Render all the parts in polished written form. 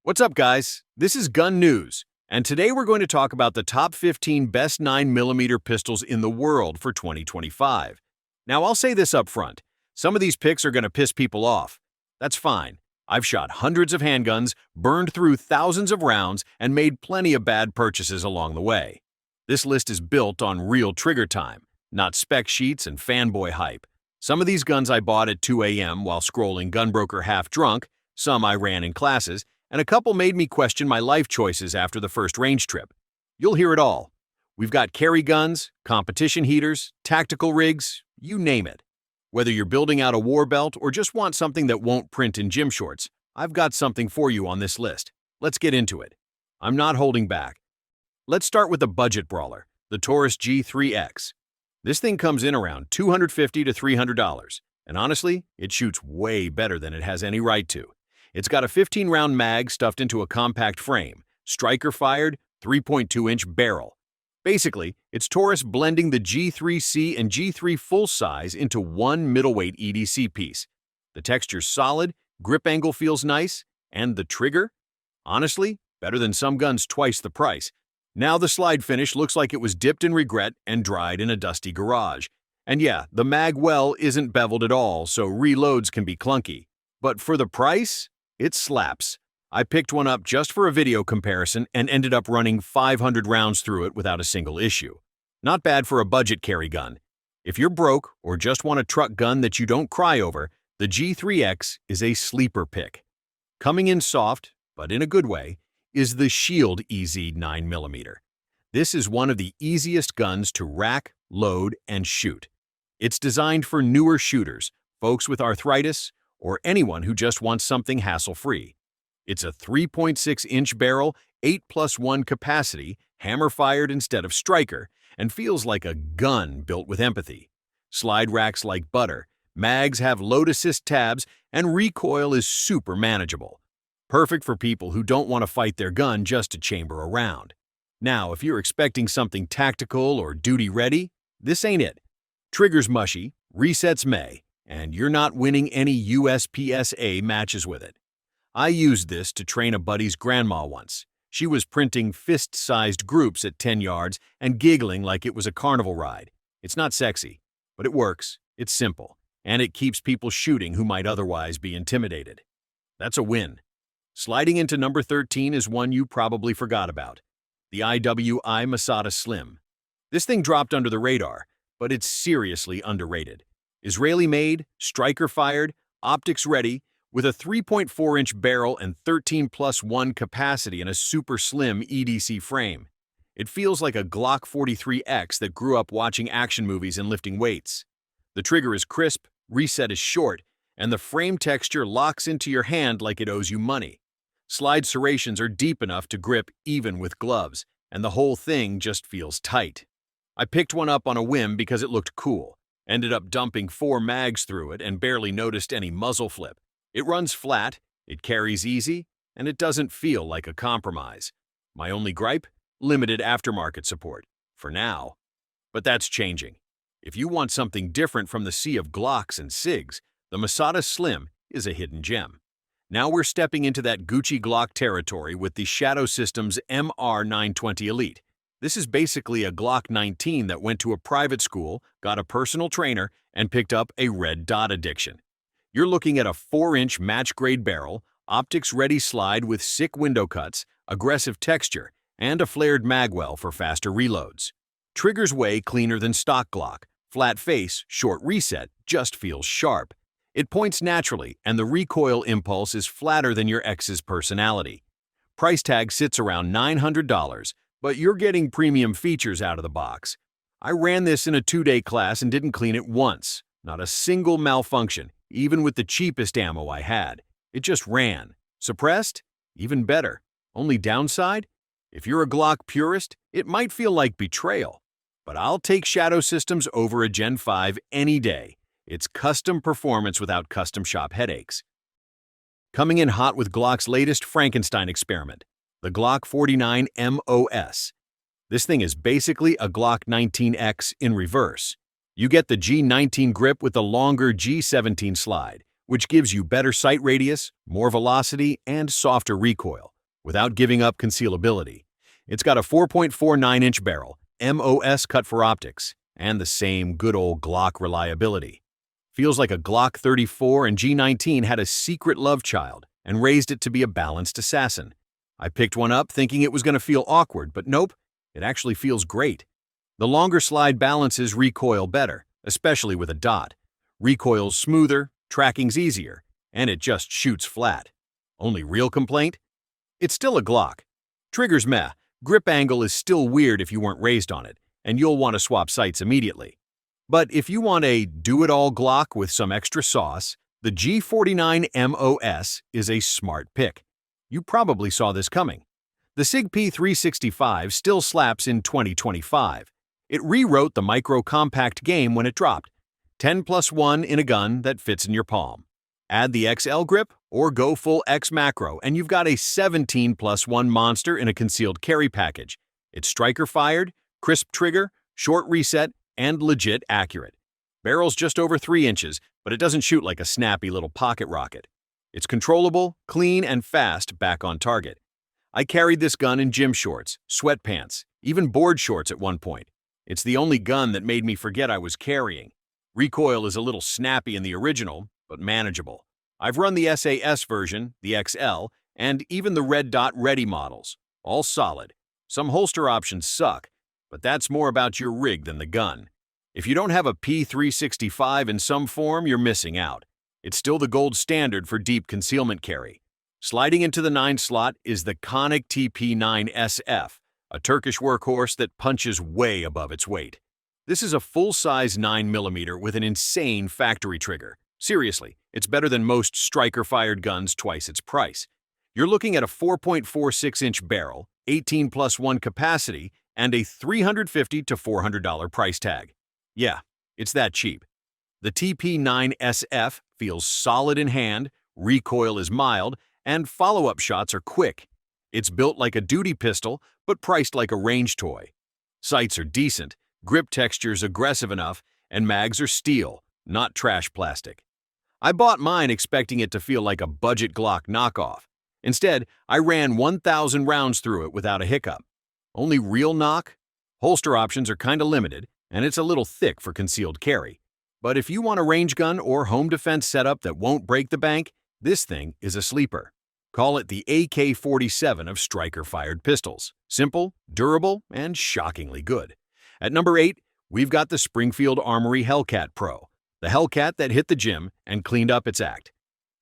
What's up, guys? This is Gun News, and today we're going to talk about the top 15 best 9mm pistols in the world for 2025. Now, I'll say this up front. Some of these picks are going to piss people off. That's fine. I've shot hundreds of handguns, burned through thousands of rounds, and made plenty of bad purchases along the way. This list is built on real trigger time, not spec sheets and fanboy hype. Some of these guns I bought at 2 a.m. while scrolling Gunbroker half drunk, some I ran in classes, and a couple made me question my life choices after the first range trip. You'll hear it all. We've got carry guns, competition heaters, tactical rigs, you name it. Whether you're building out a war belt or just want something that won't print in gym shorts, I've got something for you on this list. Let's get into it. I'm not holding back. Let's start with the budget brawler, the Taurus G3X. This thing comes in around $250 to $300, and honestly, it shoots way better than it has any right to. It's got a 15-round mag stuffed into a compact frame, striker-fired, 3.2-inch barrel. Basically, it's Taurus blending the G3C and G3 full-size into one middleweight EDC piece. The texture's solid, grip angle feels nice, and the trigger? Honestly, better than some guns twice the price. Now the slide finish looks like it was dipped in regret and dried in a dusty garage. And yeah, the mag well isn't beveled at all, so reloads can be clunky. But for the price, it slaps. I picked one up just for a video comparison and ended up running 500 rounds through it without a single issue. Not bad for a budget carry gun. If you're broke or just want a truck gun that you don't cry over, the G3X is a sleeper pick. Coming in soft, but in a good way, is the Shield EZ 9mm. This is one of the easiest guns to rack, load, and shoot. It's designed for newer shooters, folks with arthritis, or anyone who just wants something hassle-free. It's a 3.6-inch barrel, 8+1 capacity, hammer-fired instead of striker, and feels like a gun built with empathy. Slide racks like butter, mags have load assist tabs, and recoil is super manageable. Perfect for people who don't want to fight their gun just to chamber a round. Now, if you're expecting something tactical or duty-ready, this ain't it. Trigger's mushy, resets may, and you're not winning any USPSA matches with it. I used this to train a buddy's grandma once. She was printing fist-sized groups at 10 yards and giggling like it was a carnival ride. It's not sexy, but it works, it's simple, and it keeps people shooting who might otherwise be intimidated. That's a win. Sliding into number 13 is one you probably forgot about. The IWI Masada Slim. This thing dropped under the radar, but it's seriously underrated. Israeli-made, striker-fired, optics-ready, with a 3.4-inch barrel and 13+1 capacity and a super slim EDC frame. It feels like a Glock 43X that grew up watching action movies and lifting weights. The trigger is crisp, reset is short, and the frame texture locks into your hand like it owes you money. Slide serrations are deep enough to grip even with gloves, and the whole thing just feels tight. I picked one up on a whim because it looked cool. Ended up dumping 4 mags through it and barely noticed any muzzle flip. It runs flat, it carries easy, and it doesn't feel like a compromise. My only gripe? Limited aftermarket support. For now. But that's changing. If you want something different from the sea of Glocks and SIGs, the Masada Slim is a hidden gem. Now we're stepping into that Gucci Glock territory with the Shadow Systems MR920 Elite. This is basically a Glock 19 that went to a private school, got a personal trainer, and picked up a red dot addiction. You're looking at a 4-inch match-grade barrel, optics-ready slide with sick window cuts, aggressive texture, and a flared magwell for faster reloads. Trigger's way cleaner than stock Glock. Flat face, short reset, just feels sharp. It points naturally, and the recoil impulse is flatter than your ex's personality. Price tag sits around $900, but you're getting premium features out of the box. I ran this in a 2-day class and didn't clean it once. Not a single malfunction, even with the cheapest ammo I had. It just ran. Suppressed? Even better. Only downside? If you're a Glock purist, it might feel like betrayal. But I'll take Shadow Systems over a Gen 5 any day. It's custom performance without custom shop headaches. Coming in hot with Glock's latest Frankenstein experiment, the Glock 49 MOS. This thing is basically a Glock 19X in reverse. You get the G19 grip with the longer G17 slide, which gives you better sight radius, more velocity, and softer recoil. without giving up concealability. It's got a 4.49-inch barrel, MOS cut for optics, and the same good old Glock reliability. Feels like a Glock 34 and G19 had a secret love child and raised it to be a balanced assassin. I picked one up thinking it was going to feel awkward, but nope, it actually feels great. The longer slide balances recoil better, especially with a dot. Recoil's smoother, tracking's easier, and it just shoots flat. Only real complaint? It's still a Glock. Trigger's meh, grip angle is still weird if you weren't raised on it, and you'll want to swap sights immediately. But if you want a do-it-all Glock with some extra sauce, the G49 MOS is a smart pick. You probably saw this coming. The SIG P365 still slaps in 2025. It rewrote the micro-compact game when it dropped. 10+1 in a gun that fits in your palm. Add the XL grip or go full X macro and you've got a 17+1 monster in a concealed carry package. It's striker-fired, crisp trigger, short reset, and legit accurate. Barrel's just over 3 inches, but it doesn't shoot like a snappy little pocket rocket. It's controllable, clean, and fast back on target. I carried this gun in gym shorts, sweatpants, even board shorts at one point. It's the only gun that made me forget I was carrying. Recoil is a little snappy in the original, but manageable. I've run the SAS version, the XL, and even the Red Dot Ready models. All solid. Some holster options suck, but that's more about your rig than the gun. If you don't have a P365 in some form, you're missing out. It's still the gold standard for deep concealment carry. Sliding into the 9 slot is the Konig TP9SF, a Turkish workhorse that punches way above its weight. This is a full-size 9mm with an insane factory trigger. Seriously, it's better than most striker-fired guns twice its price. You're looking at a 4.46-inch barrel, 18+1 capacity, and a $350 to $400 price tag. Yeah, it's that cheap. The TP9SF feels solid in hand, recoil is mild, and follow-up shots are quick. It's built like a duty pistol, but priced like a range toy. Sights are decent, grip texture's aggressive enough, and mags are steel, not trash plastic. I bought mine expecting it to feel like a budget Glock knockoff. Instead, I ran 1,000 rounds through it without a hiccup. Only real knock? Holster options are kinda limited, and it's a little thick for concealed carry. But if you want a range gun or home defense setup that won't break the bank, this thing is a sleeper. Call it the AK-47 of striker-fired pistols. Simple, durable, and shockingly good. At number 8, we've got the Springfield Armory Hellcat Pro, the Hellcat that hit the gym and cleaned up its act.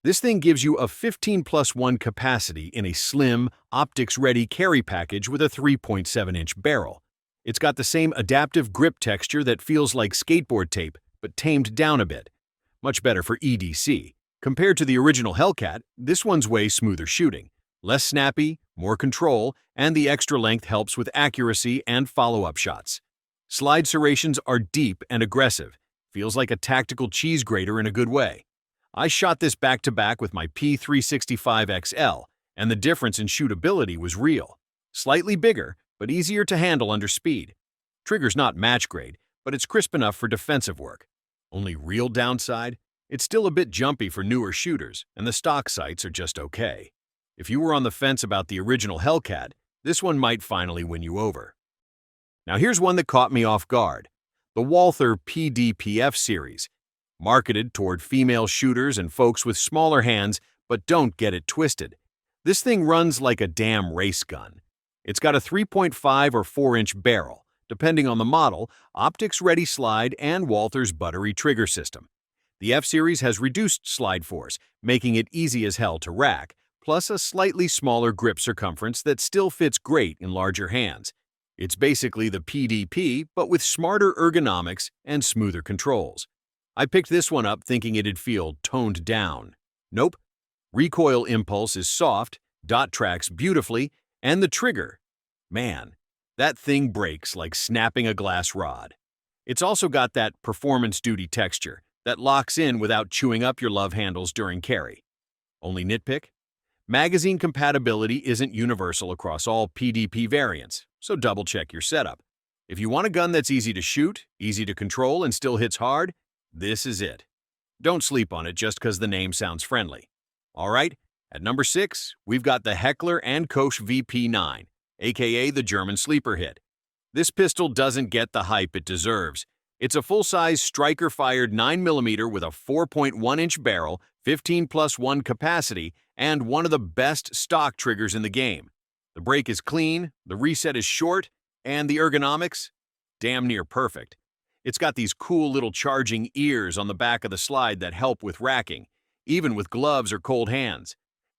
This thing gives you a 15+1 capacity in a slim, optics-ready carry package with a 3.7-inch barrel. It's got the same adaptive grip texture that feels like skateboard tape, but tamed down a bit. Much better for EDC. Compared to the original Hellcat, this one's way smoother shooting. Less snappy, more control, and the extra length helps with accuracy and follow-up shots. Slide serrations are deep and aggressive. Feels like a tactical cheese grater in a good way. I shot this back-to-back with my P365XL, and the difference in shootability was real. Slightly bigger, but easier to handle under speed. Trigger's not match grade, but it's crisp enough for defensive work. Only real downside? It's still a bit jumpy for newer shooters, and the stock sights are just okay. If you were on the fence about the original Hellcat, this one might finally win you over. Now here's one that caught me off guard. The Walther PDPF series. Marketed toward female shooters and folks with smaller hands, but don't get it twisted. This thing runs like a damn race gun. It's got a 3.5 or 4-inch barrel, depending on the model, optics-ready slide, and Walther's buttery trigger system. The F-Series has reduced slide force, making it easy as hell to rack, plus a slightly smaller grip circumference that still fits great in larger hands. It's basically the PDP, but with smarter ergonomics and smoother controls. I picked this one up thinking it'd feel toned down. Nope. Recoil impulse is soft, dot tracks beautifully, and the trigger. Man, that thing breaks like snapping a glass rod. It's also got that performance duty texture that locks in without chewing up your love handles during carry. Only nitpick? Magazine compatibility isn't universal across all PDP variants, so double-check your setup. If you want a gun that's easy to shoot, easy to control, and still hits hard, this is it. Don't sleep on it just because the name sounds friendly. All right, At number 6, we've got the Heckler & Koch VP9, aka the German sleeper hit. This pistol doesn't get the hype it deserves. It's a full-size striker-fired 9mm with a 4.1-inch barrel, 15+1 capacity, and one of the best stock triggers in the game. The break is clean, the reset is short, and the ergonomics? Damn near perfect. It's got these cool little charging ears on the back of the slide that help with racking, even with gloves or cold hands.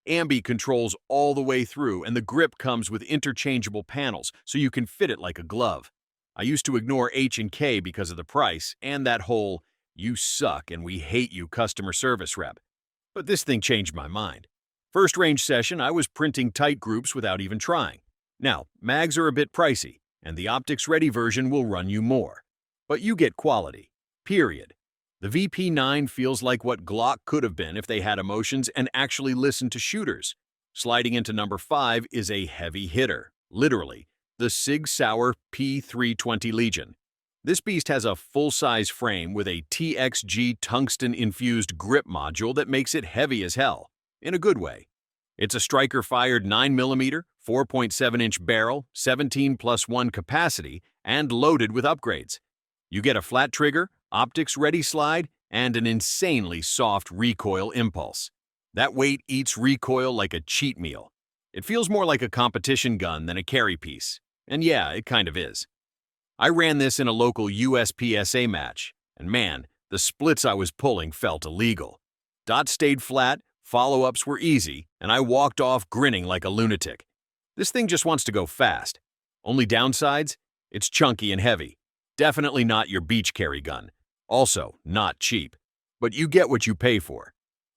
Ambi controls all the way through, and the grip comes with interchangeable panels, so you can fit it like a glove. I used to ignore H&K because of the price, and that whole, "you suck and we hate you" customer service rep. But this thing changed my mind. First range session, I was printing tight groups without even trying. Now, mags are a bit pricey, and the optics-ready version will run you more. But you get quality. Period. The VP9 feels like what Glock could have been if they had emotions and actually listened to shooters. Sliding into number 5 is a heavy hitter, literally, the Sig Sauer P320 Legion. This beast has a full-size frame with a TXG tungsten-infused grip module that makes it heavy as hell, in a good way. It's a striker-fired 9mm, 4.7-inch barrel, 17+1 capacity, and loaded with upgrades. You get a flat trigger, optics-ready slide, and an insanely soft recoil impulse. That weight eats recoil like a cheat meal. It feels more like a competition gun than a carry piece. And yeah, it kind of is. I ran this in a local USPSA match, and man, the splits I was pulling felt illegal. Dots stayed flat, follow-ups were easy, and I walked off grinning like a lunatic. This thing just wants to go fast. Only downsides? It's chunky and heavy. Definitely not your beach carry gun. Also, not cheap. But you get what you pay for.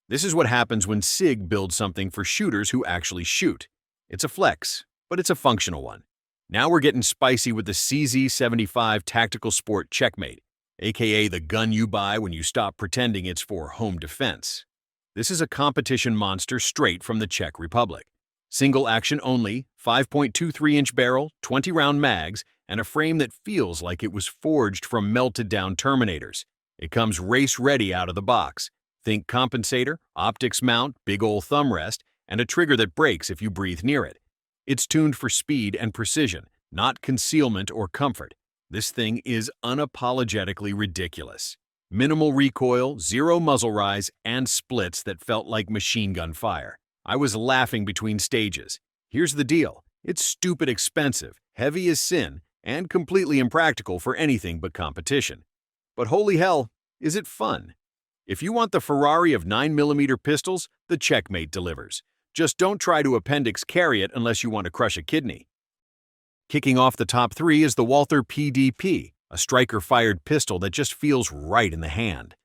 This is what happens when SIG builds something for shooters who actually shoot. It's a flex, but it's a functional one. Now we're getting spicy with the CZ75 Tactical Sport Checkmate, aka the gun you buy when you stop pretending it's for home defense. This is a competition monster straight from the Czech Republic. Single action only, 5.23-inch barrel, 20-round mags, and a frame that feels like it was forged from melted-down Terminators. It comes race-ready out of the box. Think compensator, optics mount, big ol' thumb rest, and a trigger that breaks if you breathe near it. It's tuned for speed and precision, not concealment or comfort. This thing is unapologetically ridiculous. Minimal recoil, zero muzzle rise, and splits that felt like machine gun fire. I was laughing between stages. Here's the deal. It's stupid expensive, heavy as sin, and completely impractical for anything but competition. But holy hell, is it fun? If you want the Ferrari of 9mm pistols, the Checkmate delivers. Just don't try to appendix carry it unless you want to crush a kidney. Kicking off the top 3 is the Walther PDP, a striker-fired pistol that just feels right in the hand.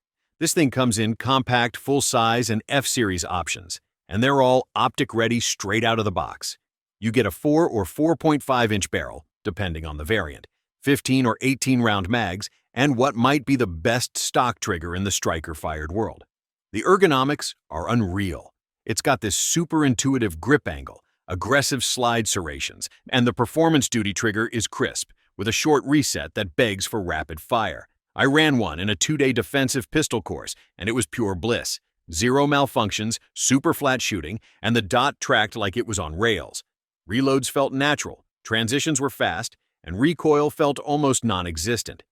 This thing comes in compact, full-size, and F-Series options, and they're all optic-ready straight out of the box. You get a 4 or 4.5-inch barrel, depending on the variant, 15 or 18-round mags, and what might be the best stock trigger in the striker-fired world. The ergonomics are unreal. It's got this super intuitive grip angle, aggressive slide serrations, and the performance duty trigger is crisp, with a short reset that begs for rapid fire. I ran one in a 2-day defensive pistol course, and it was pure bliss. Zero malfunctions, super flat shooting, and the dot tracked like it was on rails. Reloads felt natural, transitions were fast, and recoil felt almost non-existent.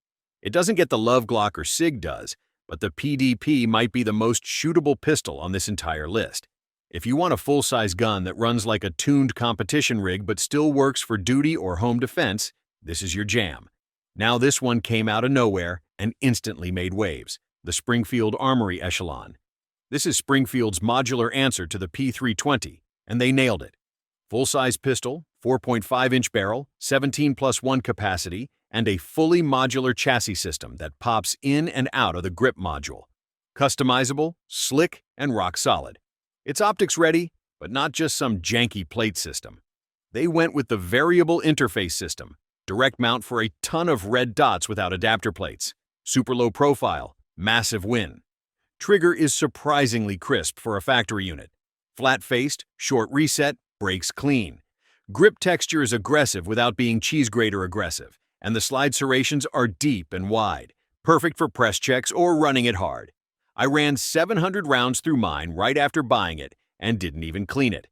It doesn't get the love Glock or SIG does, but the PDP might be the most shootable pistol on this entire list. If you want a full-size gun that runs like a tuned competition rig but still works for duty or home defense, this is your jam. Now this one came out of nowhere and instantly made waves, the Springfield Armory Echelon. This is Springfield's modular answer to the P320, and they nailed it. Full-size pistol, 4.5-inch barrel, 17+1 capacity, and a fully modular chassis system that pops in and out of the grip module. Customizable, slick, and rock solid. It's optics ready, but not just some janky plate system. They went with the variable interface system, direct mount for a ton of red dots without adapter plates, super low profile, massive win. Trigger is surprisingly crisp for a factory unit. Flat-faced, short reset, breaks clean. Grip texture is aggressive without being cheese grater aggressive, and the slide serrations are deep and wide, perfect for press checks or running it hard. I ran 700 rounds through mine right after buying it, and didn't even clean it.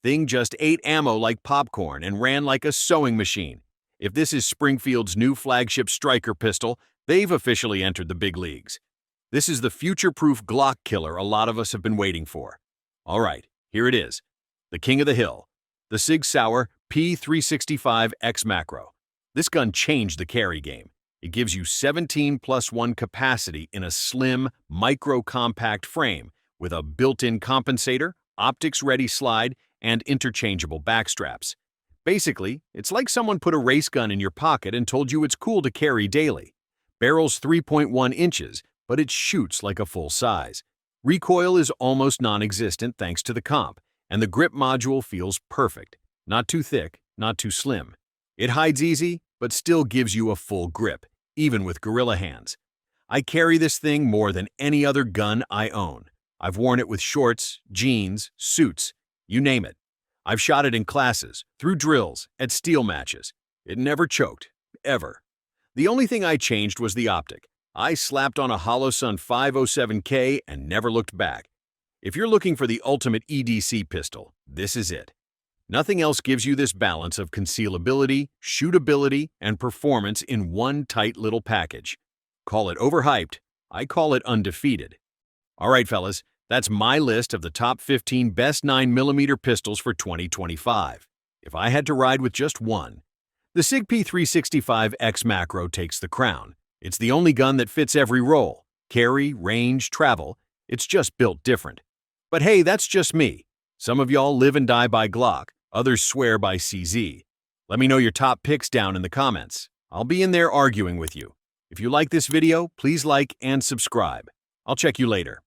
Thing just ate ammo like popcorn and ran like a sewing machine. If this is Springfield's new flagship striker pistol, they've officially entered the big leagues. This is the future-proof Glock killer a lot of us have been waiting for. All right, here it is. The king of the hill, the Sig Sauer P365X Macro. This gun changed the carry game. It gives you 17+1 capacity in a slim, micro-compact frame with a built-in compensator, optics-ready slide, and interchangeable backstraps. Basically, it's like someone put a race gun in your pocket and told you it's cool to carry daily. Barrel's 3.1 inches, but it shoots like a full size. Recoil is almost non-existent thanks to the comp, and the grip module feels perfect. Not too thick, not too slim. It hides easy, but still gives you a full grip, even with gorilla hands. I carry this thing more than any other gun I own. I've worn it with shorts, jeans, suits, you name it. I've shot it in classes, through drills, at steel matches. It never choked, ever. The only thing I changed was the optic. I slapped on a Holosun 507K and never looked back. If you're looking for the ultimate EDC pistol, this is it. Nothing else gives you this balance of concealability, shootability, and performance in one tight little package. Call it overhyped, I call it undefeated. All right, fellas, that's my list of the top 15 best 9mm pistols for 2025. If I had to ride with just one, the SIG P365X Macro takes the crown. It's the only gun that fits every role. Carry, range, travel. It's just built different. But hey, that's just me. Some of y'all live and die by Glock. Others swear by CZ. Let me know your top picks down in the comments. I'll be in there arguing with you. If you like this video, please like and subscribe. I'll check you later.